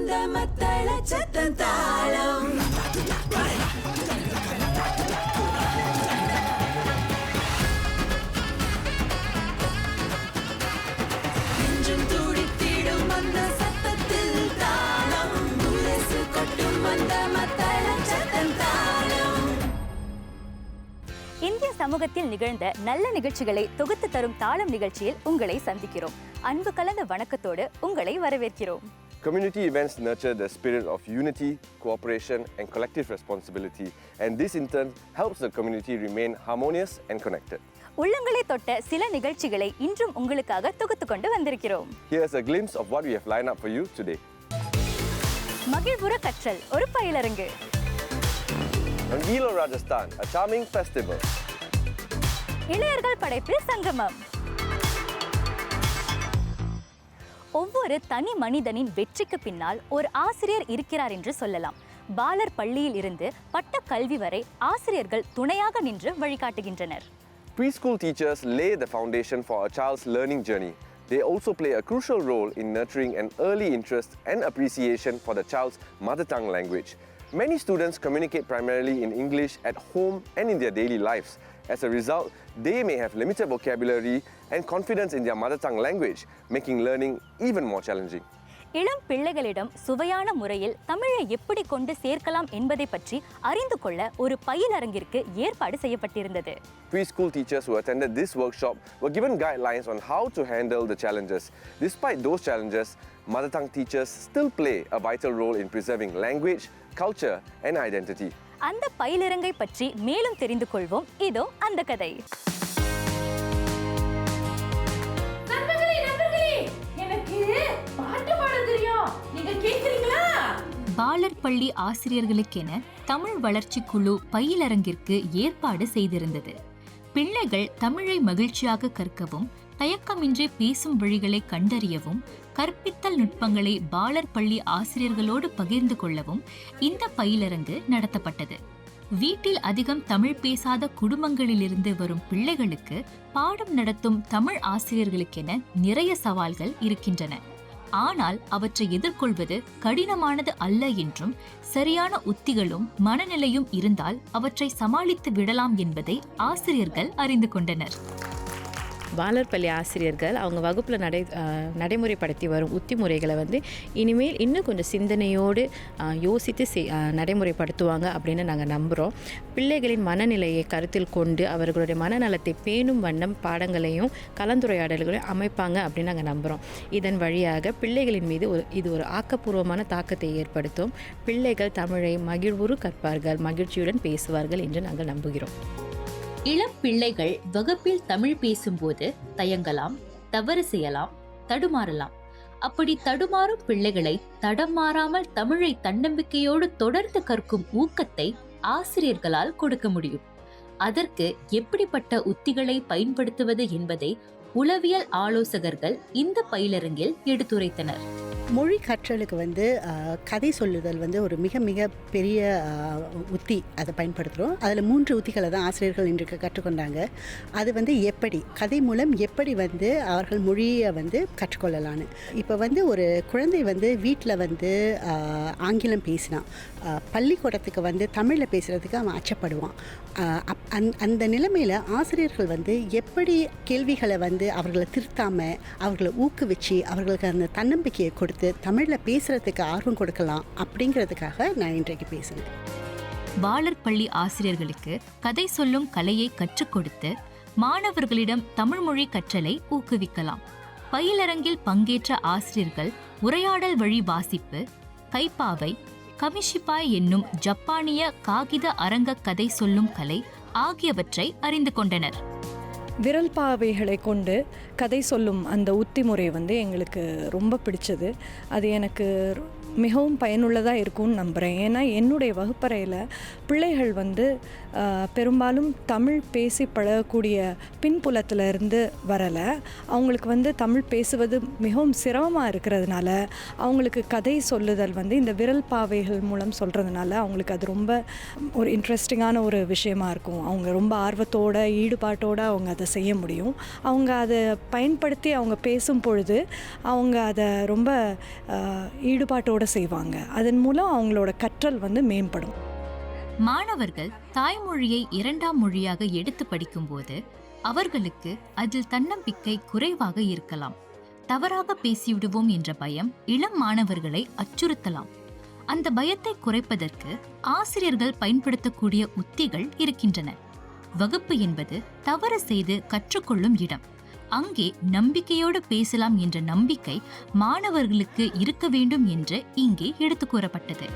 வந்த மத்தள சத்தம் தாளம். நெஞ்சும் துடித்திடும் அந்த சத்தத்தில் தாளம். முரசு கொட்டும் அந்த மத்தள சத்தம் தாளம். இந்திய சமூகத்தில் நிகழ்ந்த நல்ல நிகழ்ச்சிகளை தொகுத்து தரும் தாளம் நிகழ்ச்சியில் உங்களை சந்திக்கிறோம். அன்பு கலந்த வணக்கத்தோடு உங்களை வரவேற்கிறோம். Community events nurture the spirit of unity, cooperation and collective responsibility, and this in turn helps the community remain harmonious and connected. உள்ளங்களை தொட்ட சில நிகழ்ச்சிகளை இன்றும் உங்களுக்காக தொகுத்து கொண்டு வந்திருக்கிறோம். Here's a glimpse of what we have lined up for you today. மகிழ்வுற கற்றல் ஒரு பயிலரங்கு. Rangilo Rajasthan, a charming festival. இளையர்கள் படைப்பில் சங்கமம். ஒவ்வொரு தனி மனிதனின் வெற்றிக்கு பின்னால் ஒரு ஆசிரியர் இருக்கிறார் என்று சொல்லலாம். பாலர் பள்ளியில் இருந்து பட்ட கல்வி வரை ஆசிரியர்கள் துணையாக நின்று வழிகாட்டுகின்றனர். Preschool teachers lay the foundation for a child's learning journey. They also play a crucial role in nurturing an early interest and appreciation for the child's mother tongue language. Many students communicate primarily in English at home and in their daily lives. As a result, they may have limited vocabulary and confidence in their mother tongue language, making learning even more challenging. இளம் பிள்ளைகளிடம் சுவையான முறையில் தமிழை எப்படி கொண்டு சேர்க்கலாம் என்பதை பற்றி அறிந்து கொள்ள ஒரு பயிலரங்கிற்கு ஏற்பாடு செய்யப்பட்டிருந்தது. Preschool teachers who attended this workshop were given guidelines on how to handle the challenges. Despite those challenges, mother tongue teachers still play a vital role in preserving language, culture and identity. அந்த பயிலரங்கை பற்றி மேலும் தெரிந்து கொள்வோம். இதோ அந்த கதை. பாலர் பள்ளி ஆசிரியர்களுக்கென தமிழ் வளர்ச்சி குழு பயிலரங்கிற்கு ஏற்பாடு செய்திருந்தது. பிள்ளைகள் தமிழை மகிழ்ச்சியாக கற்கவும், தயக்கமின்றி பேசும் வழிகளை கண்டறியவும், கற்பித்தல் நுட்பங்களை பாலர் பள்ளி ஆசிரியர்களோடு பகிர்ந்து கொள்ளவும் இந்த பயிலரங்கு நடத்தப்பட்டது. வீட்டில் அதிகம் தமிழ் பேசாத குடும்பங்களிலிருந்து வரும் பிள்ளைகளுக்கு பாடம் நடத்தும் தமிழ் ஆசிரியர்களுக்கென நிறைய சவால்கள் இருக்கின்றன. ஆனால் அவற்றை எதிர்கொள்வது கடினமானது அல்ல என்றும், சரியான உத்திகளும் மனநிலையும் இருந்தால் அவற்றை சமாளித்து விடலாம் என்பதை ஆசிரியர்கள் அறிந்து கொண்டனர். பாலர் பள்ளி ஆசிரியர்கள் அவங்க வகுப்பில் நடைமுறைப்படுத்தி வரும் உத்தி முறைகளை இனிமேல் இன்னும் கொஞ்சம் சிந்தனையோடு யோசித்து நடைமுறைப்படுத்துவாங்க அப்படின்னு நாங்கள் நம்புகிறோம். பிள்ளைகளின் மனநிலையை கருத்தில் கொண்டு அவர்களுடைய மனநலத்தை பேணும் வண்ணம் பாடங்களையும் கலந்துரையாடல்களையும் அமைப்பாங்க அப்படின்னு நாங்கள் நம்புகிறோம். இதன் வழியாக பிள்ளைகளின் மீது இது ஒரு ஆக்கப்பூர்வமான தாக்கத்தை ஏற்படுத்தும். பிள்ளைகள் தமிழை மகிழ்வுறு கற்பார்கள், மகிழ்ச்சியுடன் பேசுவார்கள் என்று நாங்கள் நம்புகிறோம். இளம் பிள்ளைகள் வகுப்பில் தமிழ் பேசும்போது தயங்கலாம், தவறு செய்யலாம், தடுமாறலாம். அப்படி தடுமாறும் பிள்ளைகளை தடம் மாறாமல் தமிழை தன்னம்பிக்கையோடு தொடர்ந்து கற்கும் ஊக்கத்தை ஆசிரியர்களால் கொடுக்க முடியும். அதற்கு எப்படிப்பட்ட உத்திகளை பயன்படுத்துவது என்பதை உளவியல் ஆலோசகர்கள் இந்த பயிலரங்கில் எடுத்துரைத்தனர். மொழி கற்றலுக்கு கதை சொல்லுதல் ஒரு மிக மிக பெரிய உத்தி. அதை பயன்படுத்துகிறோம். அதில் 3 உத்திகளை தான் ஆசிரியர்கள் இன்றைக்கு கற்றுக்கொண்டாங்க. அது எப்படி கதை மூலம் எப்படி அவர்கள் மொழியை கற்றுக்கொள்ளலான்னு. இப்போ ஒரு குழந்தை வீட்டில் ஆங்கிலம் பேசினான், பள்ளிக்கூடத்துக்கு தமிழில் பேசுகிறதுக்கு அவன் அச்சப்படுவான். அந்த நிலைமையில் ஆசிரியர்கள் எப்படி கேள்விகளை அவர்களை திருத்தாமல் அவர்களை ஊக்குவிச்சு அவர்களுக்கு அந்த தன்னம்பிக்கையை கொடுத்து தமிழில் பேசுறதுக்கு ஆர்வம் கொடுக்கலாம் அப்படிங்கிறதுக்காக நான் இன்றைக்கு பேசுகிறேன். பாலர் பள்ளி ஆசிரியர்களுக்கு கதை சொல்லும் கலையை கற்றுக் கொடுத்து மாணவர்களிடம் தமிழ் மொழி கற்றலை ஊக்குவிக்கலாம். பயிலரங்கில் பங்கேற்ற ஆசிரியர்கள் உரையாடல் வழி வாசிப்பு, கைப்பாவை, கமிஷிபாய் என்னும் ஜப்பானிய காகித அரங்க கதை சொல்லும் கலை ஆகியவற்றை அறிந்து கொண்டனர். விரல் பாவைகளை கொண்டு கதை சொல்லும் அந்த உத்தி முறை எங்களுக்கு ரொம்ப பிடிச்சது. அது எனக்கு மிகவும் பயனுள்ளதாக இருக்கும்னு நம்புகிறேன். ஏன்னா என்னுடைய வகுப்பறையில் பிள்ளைகள் பெரும்பாலும் தமிழ் பேசி பழகக்கூடிய பின்புலத்தில் இருந்து வரலை. அவங்களுக்கு தமிழ் பேசுவது மிகவும் சிரமமாக இருக்கிறதுனால அவங்களுக்கு கதை சொல்லுதல் இந்த விரல் பாவைகள் மூலம் சொல்கிறதுனால அவங்களுக்கு அது ரொம்ப ஒரு இன்ட்ரெஸ்டிங்கான ஒரு விஷயமா இருக்கும். அவங்க ரொம்ப ஆர்வத்தோடு ஈடுபாட்டோடு அவங்க அதை அதை செய்ய முடியும். அவங்க அதை பயன்படுத்தி அவங்க பேசும் பொழுது அவங்க அதை ரொம்ப ஈடுபாட்டோடு செய்வாங்க. அதன் மூலம் அவங்களோட கற்றல் வந்து மேம்படும். மாணவர்கள் தாய்மொழியை இரண்டாம் மொழியாக எடுத்து படிக்கும்போது அவர்களுக்கு அதில் தன்னம்பிக்கை குறைவாக இருக்கலாம். தவறாக பேசிவிடுவோம் என்ற பயம் இளம் மாணவர்களை அச்சுறுத்தலாம். அந்த பயத்தை குறைப்பதற்கு ஆசிரியர்கள் பயன்படுத்தக்கூடிய உத்திகள் இருக்கின்றன. வகுப்பு என்பது தவறு செய்து கற்றுக்கொள்ளும் இடம். அங்கே நம்பிக்கையோடு பேசலாம் என்ற நம்பிக்கை மாணவர்களுக்கு இருக்க வேண்டும் என்று இங்கே எடுத்து கூறப்பட்டது.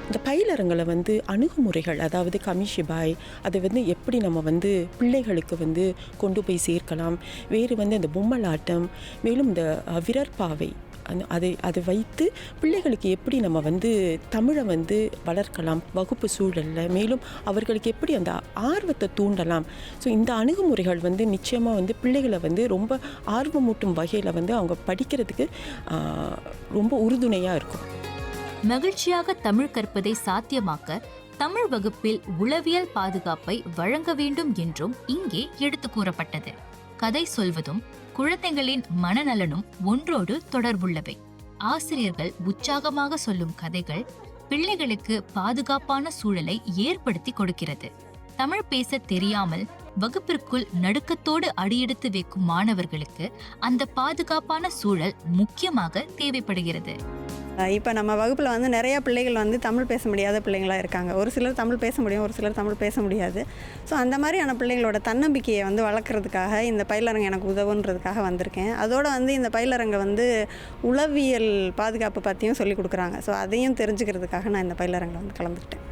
இந்த பயிலரங்களை வந்து அணுகுமுறைகள், அதாவது கமிஷிபாய், அதை வந்து எப்படி நம்ம வந்து பிள்ளைகளுக்கு வந்து கொண்டு போய் சேர்க்கலாம், வேறு வந்து இந்த பொம்மலாட்டம், மேலும் இந்த விரற்பாவை, அதை வைத்து பிள்ளைகளுக்கு எப்படி நம்ம வந்து தமிழை வந்து வளர்க்கலாம் வகுப்பு சூழலில், மேலும் அவர்களுக்கு எப்படி அந்த ஆர்வத்தை தூண்டலாம். ஸோ இந்த அணுகுமுறைகள் வந்து நிச்சயமாக வந்து பிள்ளைகளை வந்து ரொம்ப ஆர்வமூட்டும் வகையில் வந்து அவங்க படிக்கிறதுக்கு ரொம்ப உறுதுணையாக இருக்கும். மகிழ்ச்சியாக தமிழ் கற்பதை சாத்தியமாக்க தமிழ் வகுப்பில் உளவியல் பாதுகாப்பை வழங்க வேண்டும் என்றும் இங்கே எடுத்து கூறப்பட்டது. கதை சொல்வதும் குழந்தைகளின் மனநலனும் ஒன்றோடு தொடர்புள்ளவை. ஆசிரியர்கள் உற்சாகமாக சொல்லும் கதைகள் பிள்ளைகளுக்கு பாதுகாப்பான சூழலை ஏற்படுத்தி கொடுக்கிறது. தமிழ் பேச தெரியாமல் வகுப்பிற்குள் நடுக்கத்தோடு அடியெடுத்து வைக்கும் மாணவர்களுக்கு அந்த பாதுகாப்பான சூழல் முக்கியமாக தேவைப்படுகிறது. இப்போ நம்ம வகுப்பில் வந்து நிறையா பிள்ளைகள் வந்து தமிழ் பேச முடியாத பிள்ளைங்களாக இருக்காங்க. ஒரு சிலர் தமிழ் பேச முடியும், ஒரு சிலர் தமிழ் பேச முடியாது. ஸோ அந்த மாதிரியான பிள்ளைங்களோட தன்னம்பிக்கையை வந்து வளர்க்குறதுக்காக இந்த பயிலரங்கு எனக்கு உதவுன்றதுக்காக வந்திருக்கேன். அதோடு வந்து இந்த பயிலரங்கை வந்து உளவியல் பாதுகாப்பு பற்றியும் சொல்லிக் கொடுக்குறாங்க. ஸோ அதையும் தெரிஞ்சுக்கிறதுக்காக நான் இந்த பயிலரங்கில் வந்து கலந்துக்கிட்டேன்.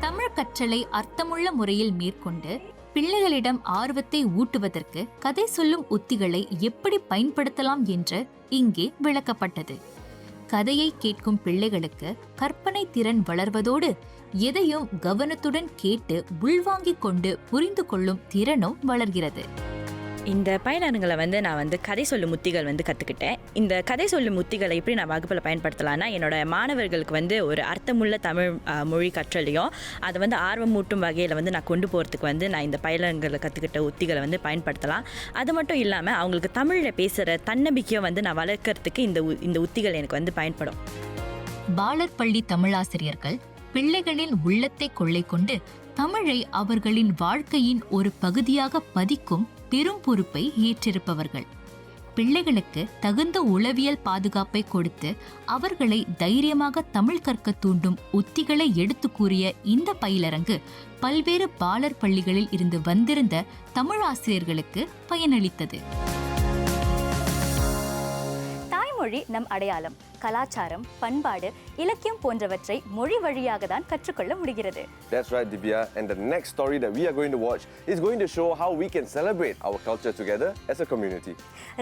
தமிழ் கற்றலை அர்த்தமுள்ள முறையில் மேற்கொண்டு பிள்ளைகளிடம் ஆர்வத்தை ஊட்டுவதற்கு கதை சொல்லும் உத்திகளை எப்படி பயன்படுத்தலாம் என்று இங்கே விளக்கப்பட்டது. கதையை கேட்கும் பிள்ளைகளுக்கு கற்பனை திறன் வளர்வதோடு எதையும் கவனத்துடன் கேட்டு உள்வாங்கிக் கொண்டு புரிந்து கொள்ளும் திறனும் வளர்கிறது. இந்த பயிலரங்களை வந்து நான் வந்து கதை சொல்லும் உத்திகள் வந்து கற்றுக்கிட்டேன். இந்த கதை சொல்லும் உத்திகளை எப்படி நான் வகுப்பில் பயன்படுத்தலாம்னா, என்னோட மாணவர்களுக்கு வந்து ஒரு அர்த்தமுள்ள தமிழ் மொழி கற்றலையும் அதை வந்து ஆர்வமூட்டும் வகையில் வந்து நான் கொண்டு போகிறதுக்கு வந்து நான் இந்த பயிலரங்களை கற்றுக்கிட்ட உத்திகளை வந்து பயன்படுத்தலாம். அது மட்டும் இல்லாமல் அவங்களுக்கு தமிழில் பேசுகிற தன்னம்பிக்கையை வந்து நான் வளர்க்கறதுக்கு இந்த உத்திகள் எனக்கு வந்து பயன்படும். பாலர் பள்ளி தமிழாசிரியர்கள் பிள்ளைகளின் உள்ளத்தை கொள்ளை கொண்டு தமிழை அவர்களின் வாழ்க்கையின் ஒரு பகுதியாக பதிக்கும் பெரும் பொறுப்பை ஏற்றிருப்பவர்கள். பிள்ளைகளுக்கு தகுந்த உளவியல் பாதுகாப்பை கொடுத்து அவர்களை தைரியமாக தமிழ் கற்க தூண்டும் உத்திகளை எடுத்து கூறிய இந்த பயிலரங்கு பல்வேறு பாலர் பள்ளிகளில் இருந்து வந்திருந்த தமிழாசிரியர்களுக்கு பயனளித்தது. மொழி நம் அடையாளம், கலாச்சாரம், பண்பாடு, இலக்கியம் போன்றவற்றை மொழி வழியாக தான் கற்றுக்கொள்ள முடிகிறது. That's right, Divya. And the next story that we are going to watch is going to show how we can celebrate our culture together as a community.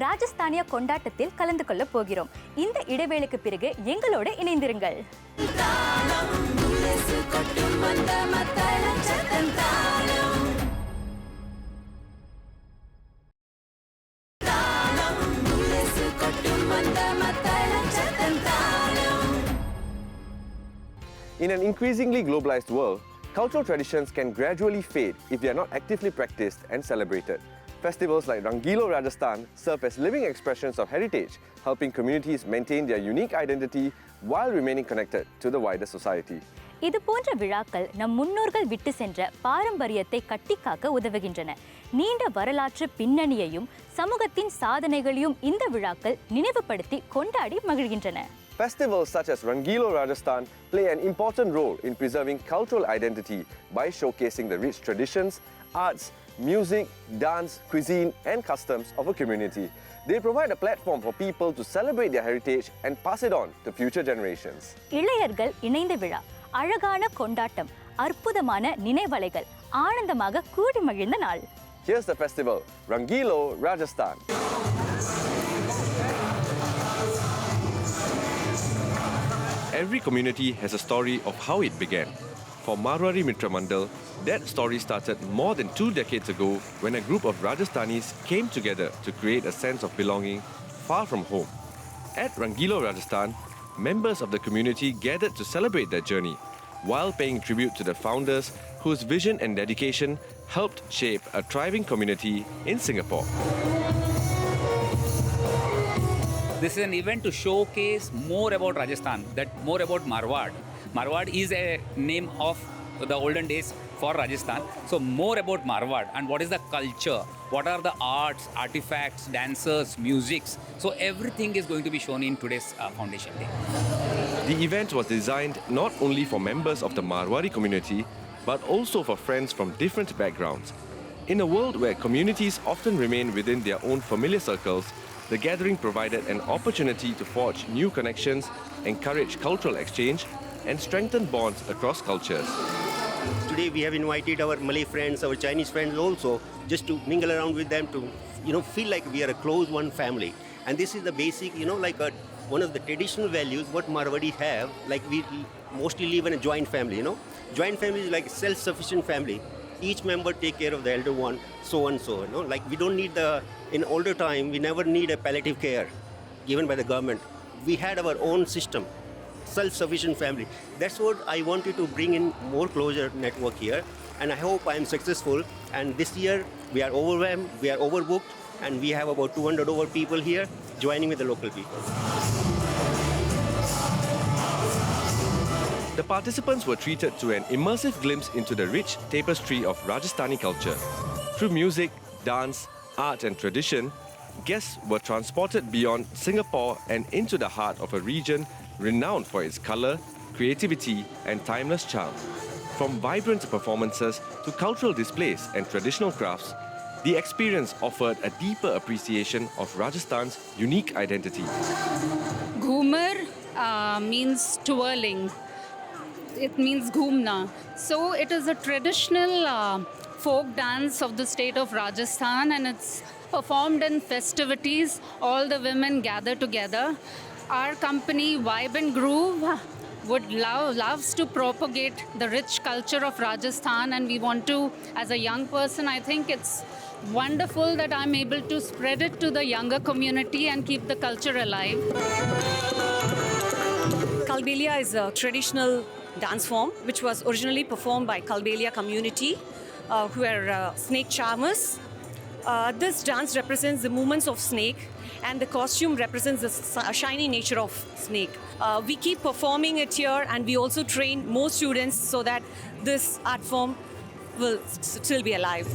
ராஜஸ்தானிய கொண்டாட்டத்தில் கலந்து கொள்ள போகிறோம். இந்த இடைவேளைக்கு பிறகு எங்களோடு இணைந்திருங்கள். In an increasingly globalized world, cultural traditions can gradually fade if they are not actively practiced and celebrated. Festivals like Rangilo Rajasthan serve as living expressions of heritage, helping communities maintain their unique identity while remaining connected to the wider society. இது போன்ற விழாக்கள் நம் முன்னோர்கள் விட்டு சென்ற பாரம்பரியத்தை கட்டிக்காக்க உதவுகின்றன. நீண்ட வரலாற்று பின்னணியையும் சமூகத்தின் சாதனைகளையும் இந்த விழாக்கள் நினைவுபடுத்தி கொண்டாடி மகிழ்கின்றன. Festivals such as Rangilo Rajasthan play an important role in preserving cultural identity by showcasing the rich traditions, arts, music, dance, cuisine and customs of a community. They provide a platform for people to celebrate their heritage and pass it on to future generations. இளையர்கள் இணைந்த விழா, அழகான கொண்டாட்டம், அற்புதமான நினைவலைகள், ஆனந்தமாக கூடி மகிழ்ந்த நாள். Here's the festival, Rangilo Rajasthan. Every community has a story of how it began. For Marwari Mitra Mandal, that story started more than 2 decades ago when a group of Rajasthanis came together to create a sense of belonging far from home. At Rangilo Rajasthan, members of the community gathered to celebrate their journey while paying tribute to the founders whose vision and dedication helped shape a thriving community in Singapore. This is an event to showcase more about Rajasthan, more about Marwar. Marwar is a name of the olden days for Rajasthan. So more about Marwar and what is the culture, what are the arts, artifacts, dancers, musics. So everything is going to be shown in today's Foundation Day. The event was designed not only for members of the Marwari community, but also for friends from different backgrounds. In a world where communities often remain within their own familiar circles, the gathering provided an opportunity to forge new connections, encourage cultural exchange, and strengthen bonds across cultures. Today we have invited our Malay friends, our Chinese friends also, just to mingle around with them to, feel like we are a close one family. And this is the basic, one of the traditional values what Marwadis have. Like we mostly live in a joint family, Joint family is like self-sufficient family. Each member take care of the elder one, so and so. Like we don't need in older time, we never need a palliative care given by the government. We had our own system, self-sufficient family. That's what I wanted to bring in more closer network here. And I hope I am successful. And this year we are overwhelmed, we are overbooked, and we have about 200 over people here joining with the local people. The participants were treated to an immersive glimpse into the rich tapestry of Rajasthani culture. Through music, dance, art and tradition, guests were transported beyond Singapore and into the heart of a region renowned for its colour, creativity and timeless charm. From vibrant performances to cultural displays and traditional crafts, the experience offered a deeper appreciation of Rajasthan's unique identity. Ghumar means twirling. It means ghumna. So it is a traditional folk dance of the state of Rajasthan, and it's performed in festivities. All the women gather together. Our company, Vibe and Groove, loves to propagate the rich culture of Rajasthan, and we want to, as a young person, I think it's wonderful that I'm able to spread it to the younger community and keep the culture alive. Kalbelia is a traditional dance form which was originally performed by Kalbelia community who are snake charmers. This dance represents the movements of snake, and the costume represents the shiny nature of snake. We keep performing it here, and we also train more students so that this art form will still be alive.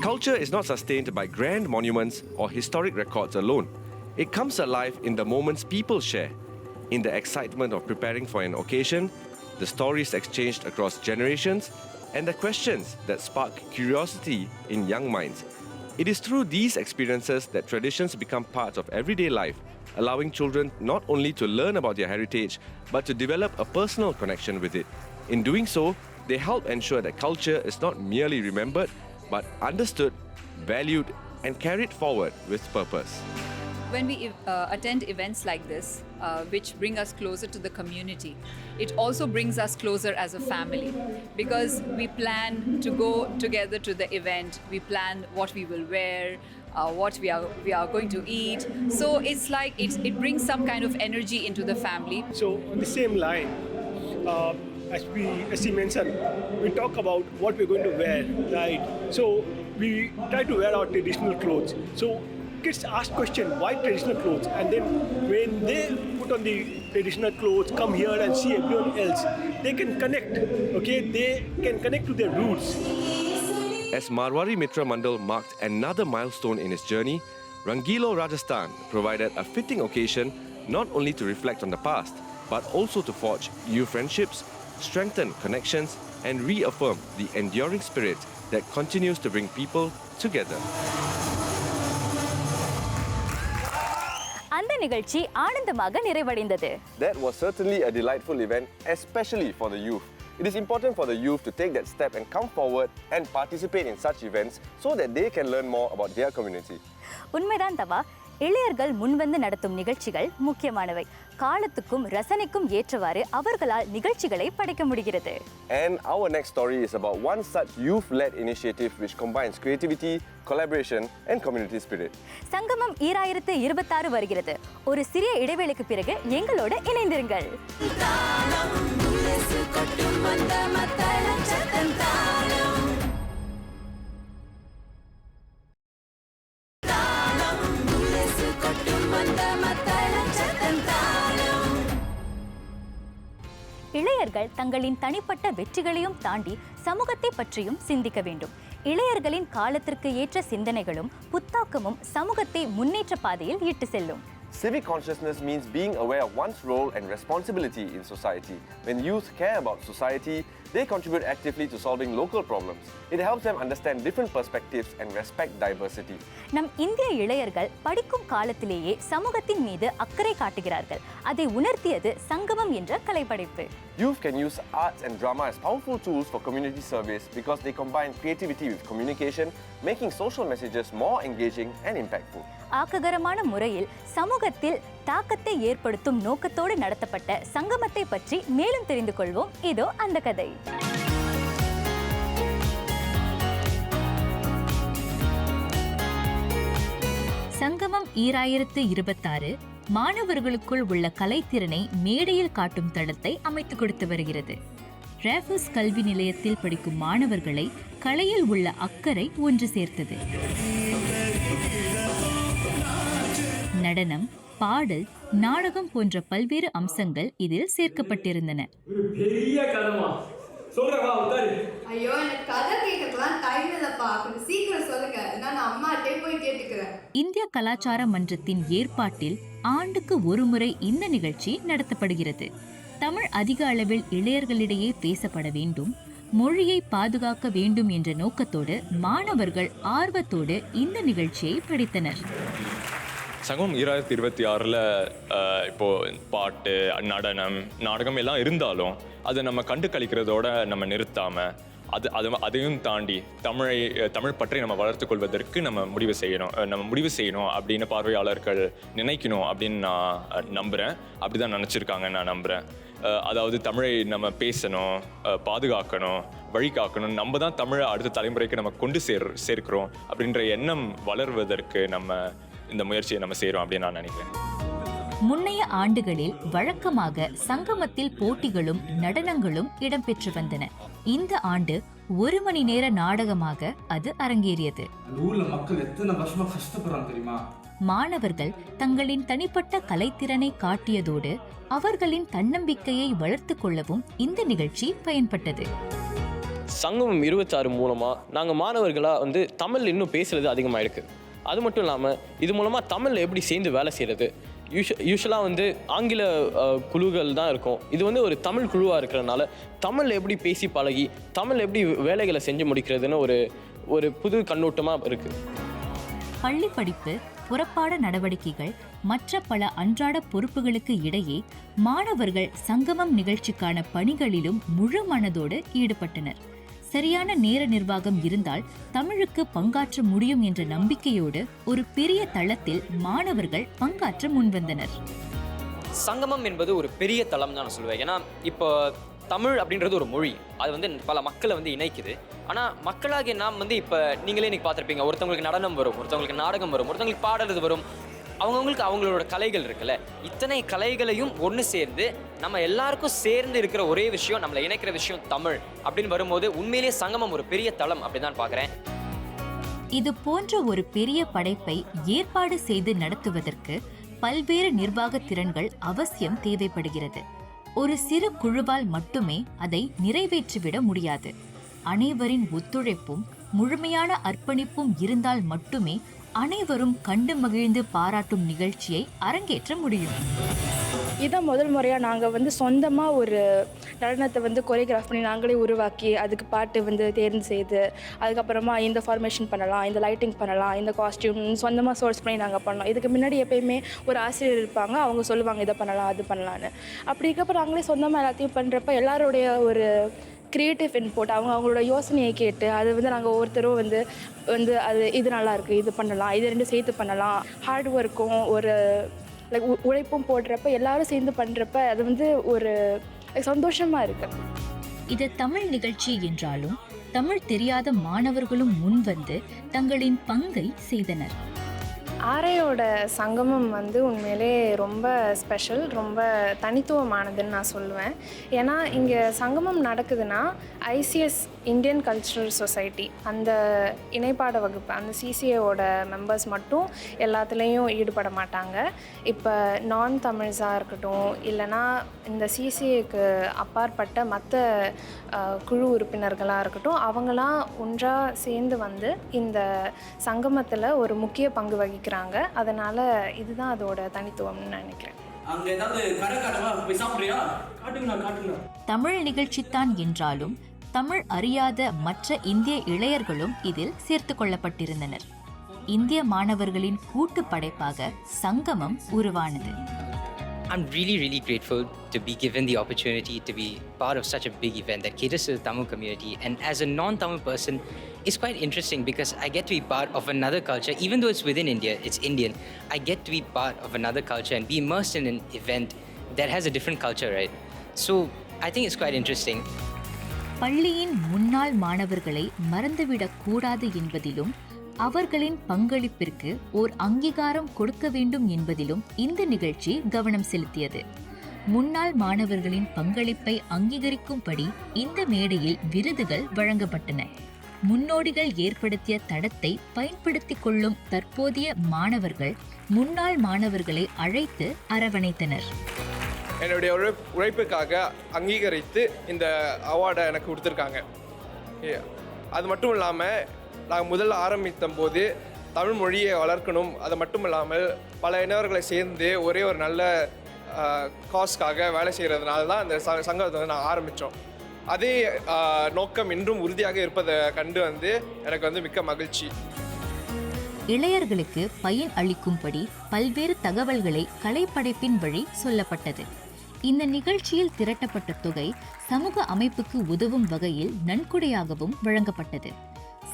Culture is not sustained by grand monuments or historic records alone. It comes alive in the moments people share, in the excitement of preparing for an occasion, the stories exchanged across generations, and the questions that spark curiosity in young minds. It is through these experiences that traditions become part of everyday life, allowing children not only to learn about their heritage, but to develop a personal connection with it. In doing so, they help ensure that culture is not merely remembered, but understood, valued, and carried forward with purpose. When we attend events like this, which bring us closer to the community, it also brings us closer as a family, because we plan to go together to the event, we plan what we will wear, what we are going to eat. So it's like it brings some kind of energy into the family. So on the same line, as he mentioned, we talk about what we're going to wear, right? So we try to wear our traditional clothes. So kids ask question, why traditional clothes? And then when they put on the traditional clothes, come here and see everyone else, they can connect, okay? They can connect to their roots. As Marwari Mitra Mandal marked another milestone in its journey, Rangilo Rajasthan provided a fitting occasion not only to reflect on the past, but also to forge new friendships, strengthen connections, and reaffirm the enduring spirit that continues to bring people together. அந்த நிகழ்ச்சி ஆனந்தமாக நிறைவடைந்தது. That was certainly a delightful event, especially for the youth. It is important for the youth to take that step and come forward and participate in such events so that they can learn more about their community. உண்மைதான் தவா. இளையர்கள் முன்வந்து நடத்தும் நிகழ்ச்சிகள் முக்கியமானவை. காலத்துக்கும் ரசனைக்கும் ஏற்றவாறு அவர்களால் நிகழ்ச்சிகளை படைக்க முடிகிறது. And our next story is about one such youth-led initiative which combines creativity, collaboration and community spirit. சங்கமம் 2026 வருகிறது. ஒரு சிறிய இடைவேளைக்கு பிறகு எங்களோடு இணைந்திருங்கள். முரசு கொட்டும் அந்த மத்தள சத்தம் தாளம் தாளம் முரசு கொட்டும் அந்த மத்தள சத்தம் தாளம். இளையர்கள் தங்களின் தனிப்பட்ட வெற்றிகளையும் தாண்டி சமூகத்தை பற்றியும் சிந்திக்க வேண்டும். இளையர்களின் காலத்திற்கு ஏற்ற சிந்தனைகளும் புத்தாக்கமும் சமூகத்தை முன்னேற்ற பாதையில் இட்டு செல்லும். Civic consciousness means being aware of one's role and responsibility in society. When youth care about society, they contribute actively to solving local problems. It helps them understand different perspectives and respect diversity. நம் இந்திய இளையர்கள் படிக்கும் காலத்திலேயே சமூகத்தின் மீது அக்கறை காட்டுகிறார்கள். அதை உணர்த்தியது சங்கமம் என்ற கலைப்படைப்பு. Youth can use arts and drama as powerful tools for community service because they combine creativity with communication, making social messages more engaging and impactful. ஆக்ககரமான முறையில் சமூகத்தில் தாக்கத்தை ஏற்படுத்தும் நோக்கத்தோடு நடத்தப்பட்ட சங்கமத்தை பற்றி மேலும் தெரிந்து கொள்வோம். இதோ அந்த கதை. சங்கமம் 2026 மாணவர்களுக்குள் உள்ள கலைத்திறனை மேடையில் காட்டும் தளத்தை அமைத்துக் கொடுத்து வருகிறது. ரேஃபர்ஸ் கல்வி நிலையத்தில் படிக்கும் மாணவர்களை கலையில் உள்ள அக்கறை ஒன்று சேர்த்தது. நடனம், பாடல், நாடகம் போன்ற பல்வேறு அம்சங்கள் இதில் சேர்க்கப்பட்டிருந்தன. ஐயோ, எனக்கு கதை கேட்கறதுலாம் டைம் இல்லப்பா, கொஞ்சம் சீக்கிரம் சொல்லுங்க, நான் அம்மாட்டே போய் கேட்டுக்கிறேன். இந்திய கலாச்சார மன்றத்தின் ஏற்பாட்டில் ஆண்டுக்கு ஒரு முறை இந்த நிகழ்ச்சி நடத்தப்படுகிறது. தமிழ் அதிக அளவில் இளையர்களிடையே பேசப்பட வேண்டும், மொழியை பாதுகாக்க வேண்டும் என்ற நோக்கத்தோடு மாணவர்கள் ஆர்வத்தோடு இந்த நிகழ்ச்சியை படித்தனர். சங்கமம் 2026 இப்போது பாட்டு, நடனம், நாடகம் எல்லாம் இருந்தாலும் அதை நம்ம கண்டு கழிக்கிறதோட நம்ம நிறுத்தாமல் அதையும் தாண்டி தமிழ் பற்றி நம்ம வளர்த்து கொள்வதற்கு நம்ம முடிவு செய்யணும் அப்படின்னு பார்வையாளர்கள் நினைக்கணும் அப்படின்னு நான் நம்புகிறேன். அப்படி தான் நினச்சிருக்காங்க, நான் நம்புகிறேன். அதாவது தமிழை நம்ம பேசணும், பாதுகாக்கணும், வழிகாக்கணும், நம்ம தான் தமிழை அடுத்த தலைமுறைக்கு நம்ம கொண்டு சேர்க்கிறோம் அப்படின்ற எண்ணம் வளர்வதற்கு நம்ம இந்த முயற்சியை நம்ம செய்கிறோம் அப்படின்னு நான் நினைக்கிறேன். முன்னைய ஆண்டுகளில் வழக்கமாக சங்கமத்தில் போட்டிகளும் நடனங்களும் இடம்பெற்று வந்தன. இந்த ஆண்டு 1 மணி நேர நாடகமாக அது அரங்கேறியது. மாணவர்கள் தங்களின் தனிப்பட்ட கலைத்திறனை காட்டியதோடு அவர்களின் தன்னம்பிக்கையை வளர்த்து கொள்ளவும் இந்த நிகழ்ச்சி பயன்பட்டது. சங்கமம் 26 மூலமாக நாங்கள் மாணவர்களாக தமிழ் இன்னும் பேசுறது அதிகமாக இருக்குது. அது மட்டும் இல்லாமல் இது மூலமாக தமிழில் எப்படி சேர்ந்து வேலை செய்கிறது, யூஸ்வலாக ஆங்கில குழுக்கள் தான் இருக்கும். இது ஒரு தமிழ் குழுவாக இருக்கிறதுனால தமிழ் எப்படி பேசி பழகி தமிழ் எப்படி வேலைகளை செஞ்சு முடிக்கிறதுன்னு ஒரு புது கண்ணோட்டமாக இருக்குது. பள்ளி படிப்பு, புறப்பாட நடவடிக்கைகள், மற்ற பல அன்றாட பொறுப்புகளுக்கு இடையே மாணவர்கள் சங்கமம் நிகழ்ச்சிக்கான பணிகளிலும் முழு மனதோடு ஈடுபட்டனர். சரியான நேர நிர்வாகம் இருந்தால் தமிழுக்கு பங்காற்ற முடியும் என்ற நம்பிக்கையோடு ஒரு பெரிய தளத்தில் மாணவர்கள் பங்காற்ற முன்வந்தனர். சங்கமம் என்பது ஒரு பெரிய தளம் தான் நான் சொல்லுவேன். ஏன்னா இப்போ தமிழ் அப்படின்றது ஒரு மொழி, அது பல மக்களை இணைக்குது. ஆனால் மக்களாகிய நாம் இப்போ நீங்களே இன்னைக்கு பார்த்துருப்பீங்க, ஒருத்தவங்களுக்கு நடனம் வரும், ஒருத்தவங்களுக்கு நாடகம் வரும், ஒருத்தவங்களுக்கு பாடுறது வரும். அவங்கவுங்களுக்கு அவங்களோட கலைகள் இருக்குல்ல, இத்தனை கலைகளையும் ஒன்று சேர்ந்து நம்ம எல்லாருக்கும் சேர்ந்து இருக்கிற ஒரே விஷயம், நம்மளை இணைக்கிற விஷயம் தமிழ் அப்படின்னு வரும்போது உண்மையிலேயே சங்கமம் ஒரு பெரிய தளம் அப்படிதான் பார்க்குறேன். இது போன்ற ஒரு பெரிய படைப்பை ஏற்பாடு செய்து நடத்துவதற்கு பல்வேறு நிர்வாக திறன்கள் அவசியம் தேவைப்படுகிறது. ஒரு சிறு குழுவால் மட்டுமே அதை நிறைவேற்றிவிட முடியாது. அனைவரின் ஒத்துழைப்பும் முழுமையான அர்ப்பணிப்பும் இருந்தால் மட்டுமே அனைவரும் கண்டு மகிழ்ந்து பாராட்டும் நிகழ்ச்சியை அரங்கேற்ற முடியும். இதான் முதல் முறையாக நாங்கள் சொந்தமாக ஒரு நடனத்தை கொரியோகிராஃப் பண்ணி நாங்களே உருவாக்கி அதுக்கு பாட்டு தேர்ந்து செய்து அதுக்கப்புறமா இந்த ஃபார்மேஷன் பண்ணலாம், இந்த லைட்டிங் பண்ணலாம், இந்த காஸ்டியூம் சொந்தமாக சோர்ஸ் பண்ணி நாங்கள் பண்ணோம். இதுக்கு முன்னாடி எப்பயுமே ஒரு ஆசிரியர் இருப்பாங்க, அவங்க சொல்லுவாங்க இதை பண்ணலாம் அது பண்ணலான்னு. அப்படி இருக்கப்போ நாங்களே சொந்தமாக எல்லாத்தையும் பண்ணுறப்ப எல்லாருடைய ஒரு க்ரியேட்டிவ் இன்புட், அவங்களோட யோசனையை கேட்டு அது நாங்கள் ஒவ்வொருத்தரும் அது இது நல்லாயிருக்கு, இது பண்ணலாம், இது ரெண்டு சேர்த்து பண்ணலாம், ஹார்ட் ஒர்க்கும் ஒரு உழைப்பும் போடுறப்ப எல்லாரும் சேர்ந்து பண்ணுறப்ப அது ஒரு சந்தோஷமாக இருக்குது. இது தமிழ் நிகழ்ச்சி என்றாலும் தமிழ் தெரியாத மாணவர்களும் முன்வந்து தங்களின் பங்கை செய்தனர். ஆரையோட சங்கமம் வந்து உண்மையிலே ரொம்ப ஸ்பெஷல், ரொம்ப தனித்துவமானதுன்னு நான் சொல்லுவேன். ஏன்னா இங்கே சங்கமம் நடக்குதுன்னா ஐசிஎஸ் இந்தியன் கல்ச்சுரல் சொசைட்டி அந்த இணைப்பாட வகுப்பு அந்த சிசிஏவோட மெம்பர்ஸ் மட்டும் எல்லாத்துலேயும் ஈடுபட மாட்டாங்க. இப்போ நான் தமிழ்ஸாக இருக்கட்டும், இல்லைனா இந்த சிசிஏக்கு அப்பாற்பட்ட மற்ற குழு உறுப்பினர்களாக இருக்கட்டும், அவங்களாம் ஒன்றாக சேர்ந்து வந்து இந்த சங்கமத்தில் ஒரு முக்கிய பங்கு வகிக்கிறாங்க. அதனால் இதுதான் அதோட தனித்துவம்னு நினைக்கிறேன். தமிழ் நிகழ்ச்சித்தான் என்றாலும் தமிழ் அறியாத மற்ற இந்திய இளையர்களும் இதில் சேர்த்து கொள்ளப்பட்டிருந்தனர். இந்திய மாணவர்களின் கூட்டு படைப்பாக சங்கமம் உருவானது. I'm really grateful to be given the opportunity to be part of such a big event that caters to the Tamil community. And as a non-Tamil person, it's quite interesting because I get to be part of another culture. Even though it's within India, it's Indian, I get to be part of another culture and be immersed in an event that has a different culture, right? So I think it's quite interesting. பள்ளியின் முன்னாள் மாணவர்களை மறந்துவிடக் கூடாது என்பதிலும் அவர்களின் பங்களிப்பிற்கு ஓர் அங்கீகாரம் கொடுக்க வேண்டும் என்பதிலும் இந்த நிகழ்ச்சி கவனம் செலுத்தியது. முன்னாள் மாணவர்களின் பங்களிப்பை அங்கீகரிக்கும்படி இந்த மேடையில் விருதுகள் வழங்கப்பட்டன. முன்னோடிகள் ஏற்படுத்திய தடத்தை பயன்படுத்திக் கொள்ளும் தற்போதைய மாணவர்கள் முன்னாள் மாணவர்களை அழைத்து அரவணைத்தனர். என்னுடைய உழைப்புக்காக அங்கீகரித்து இந்த அவார்டை எனக்கு கொடுத்துருக்காங்க. அது மட்டும் இல்லாமல் நாங்கள் முதல்ல ஆரம்பித்த போது தமிழ் மொழியை வளர்க்கணும், அது மட்டும் இல்லாமல் பல இளைஞர்களை சேர்ந்து ஒரே ஒரு நல்ல காஸ்க்காக வேலை செய்கிறதுனால தான் இந்த சங்கத்தை வந்து நாங்கள் ஆரம்பித்தோம். அதே நோக்கம் இன்றும் உறுதியாக இருப்பதை கண்டு வந்து எனக்கு வந்து மிக்க மகிழ்ச்சி. இளையர்களுக்கு பயன் அளிக்கும்படி பல்வேறு தகவல்களை கலைப்படைப்பின் வழி சொல்லப்பட்டது. இந்த நிகழ்ச்சியில் திரட்டப்பட்ட தொகை சமூக அமைப்புக்கு உதவும் வகையில் நன்கொடையாகவும் வழங்கப்பட்டது.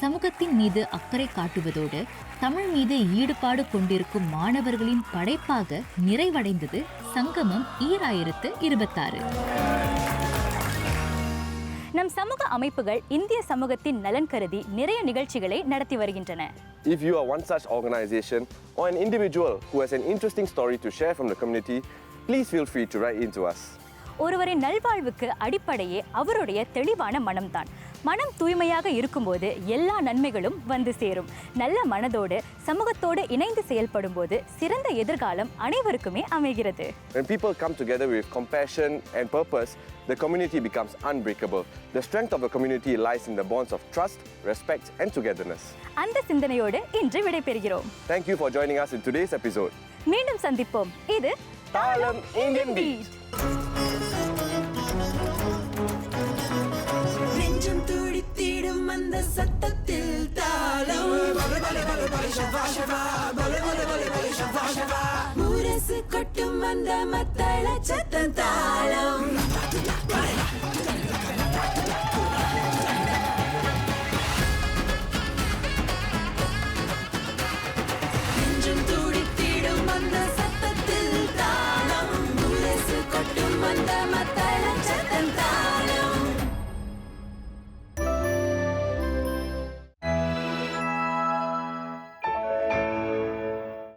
சமூகத்தின் மீது அக்கறை காட்டுவதோடு தமிழ் மீது ஈடுபாடு கொண்டிருக்கும் மாணவர்களின் படைப்பாக நிறைவடைந்தது சங்கமம் 2026. நம் சமூக அமைப்புகள் இந்திய சமூகத்தின் நலன் கருதி நிறைய நிகழ்ச்சிகளை நடத்தி வருகின்றன. If you are one such organization or an individual who has an interesting story to share from the community, please feel free to write into us. ஒருவரின் நல்வாழ்வுக்கு அடிப்படையே அவருடைய தெளிவான மனம்தான். மனம் தூய்மையாக இருக்கும்போது எல்லா நன்மைகளும் வந்து சேரும். நல்ல மனதோடு சமூகத்தோடு இணைந்து செயல்படும் போது சிறந்த எதிர்காலம் அனைவருக்குமே அமைகிறது. When people come together with compassion and purpose, the community becomes unbreakable. The strength of the community lies in the bonds of trust, respect and togetherness. அந்த சிந்தனையோடு இன்று விடைபெறுகிறோம். Thank you for joining us in today's episode. மீண்டும் சந்திப்போம். இது தாளம் Indian beat. நெஞ்சம் துடித்திடும் அந்த சத்தத்தில் தாளம் முரசு கொட்டும் அந்த மத்தள சத்தம் தாளம்.